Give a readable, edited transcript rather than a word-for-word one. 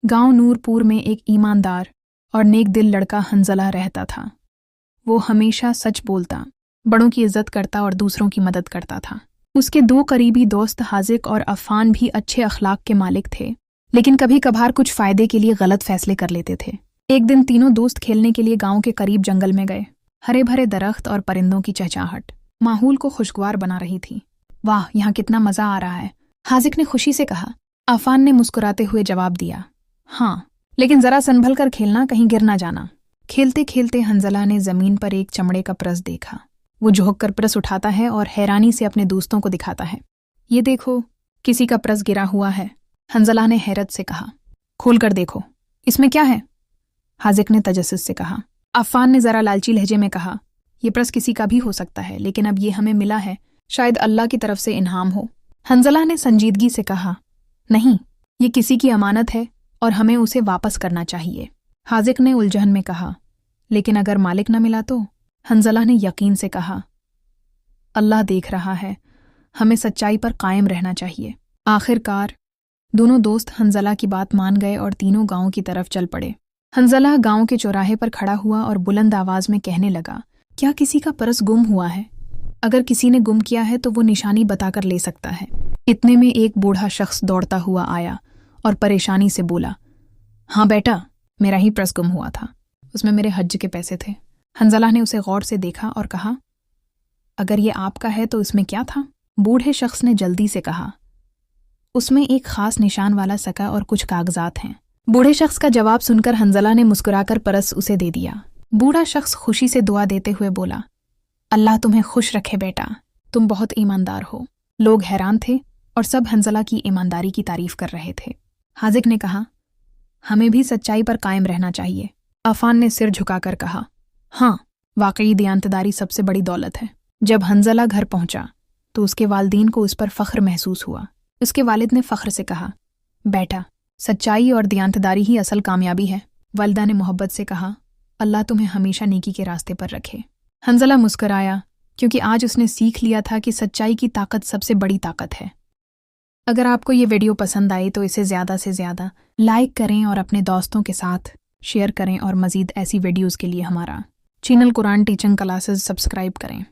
गांव नूरपुर में एक ईमानदार और नेक दिल लड़का हंजला रहता था। वो हमेशा सच बोलता, बड़ों की इज्जत करता और दूसरों की मदद करता था। उसके दो करीबी दोस्त हाजिक और अफ़ान भी अच्छे अखलाक के मालिक थे, लेकिन कभी कभार कुछ फ़ायदे के लिए गलत फैसले कर लेते थे। एक दिन तीनों दोस्त खेलने के लिए गांव के करीब जंगल में गए। हरे भरे दरख्त और परिंदों की चहचहाहट माहौल को खुशगवार बना रही थी। वाह, यहाँ कितना मज़ा आ रहा है, हाजिक ने खुशी से कहा। अफ़ान ने मुस्कुराते हुए जवाब दिया, हाँ, लेकिन ज़रा संभल कर खेलना, कहीं गिर ना जाना। खेलते खेलते हंजला ने ज़मीन पर एक चमड़े का प्रस देखा। वो झुक कर प्रस उठाता है और हैरानी से अपने दोस्तों को दिखाता है। ये देखो, किसी का प्रस गिरा हुआ है। हंजला ने हैरत से कहा। खोल कर देखो, इसमें क्या है? हाजिक ने तजस्सुस से कहा। अफ़ान ने ज़रा लालची लहजे में कहा, ये प्रस किसी का भी हो सकता है, लेकिन अब ये हमें मिला है, शायद अल्लाह की तरफ से इनाम हो। हंजला ने संजीदगी से कहा, नहीं, ये किसी की अमानत है और हमें उसे वापस करना चाहिए। हाजिक ने उलझन में कहा, लेकिन अगर मालिक न मिला तो? हंजला ने यकीन से कहा, अल्लाह देख रहा है, हमें सच्चाई पर कायम रहना चाहिए। आखिरकार दोनों दोस्त हंजला की बात मान गए और तीनों गांव की तरफ चल पड़े। हंजला गांव के चौराहे पर खड़ा हुआ और बुलंद आवाज में कहने लगा, क्या किसी का पर्स गुम हुआ है? अगर किसी ने गुम किया है तो वो निशानी बताकर ले सकता है। इतने में एक बूढ़ा शख्स दौड़ता हुआ आया और परेशानी से बोला, हाँ बेटा, मेरा ही पर्स गुम हुआ था, उसमें मेरे हज के पैसे थे। हंजला ने उसे गौर से देखा और कहा, अगर ये आपका है तो इसमें क्या था? बूढ़े शख्स ने जल्दी से कहा, उसमें एक खास निशान वाला सका और कुछ कागजात हैं। बूढ़े शख्स का जवाब सुनकर हंजला ने मुस्कुराकर पर्स उसे दे दिया। बूढ़ा शख्स खुशी से दुआ देते हुए बोला, अल्लाह तुम्हें खुश रखे बेटा, तुम बहुत ईमानदार हो। लोग हैरान थे और सब हंजला की ईमानदारी की तारीफ कर रहे थे। हाजिक ने कहा, हमें भी सच्चाई पर कायम रहना चाहिए। अफ़ान ने सिर झुकाकर कहा, हाँ, वाकई दयानतदारी सबसे बड़ी दौलत है। जब हंजला घर पहुंचा तो उसके वालिदैन को उस पर फ़ख्र महसूस हुआ। उसके वालिद ने फ़ख्र से कहा, बेटा, सच्चाई और दयानतदारी ही असल कामयाबी है। वालिदा ने मोहब्बत से कहा, अल्लाह तुम्हें हमेशा नेकी के रास्ते पर रखे। हंजला मुस्कराया, क्योंकि आज उसने सीख लिया था कि सच्चाई की ताकत सबसे बड़ी ताकत है। अगर आपको ये वीडियो पसंद आई तो इसे ज़्यादा से ज़्यादा लाइक करें और अपने दोस्तों के साथ शेयर करें, और मज़ीद ऐसी वीडियोज़ के लिए हमारा channel Quran teaching classes subscribe करें।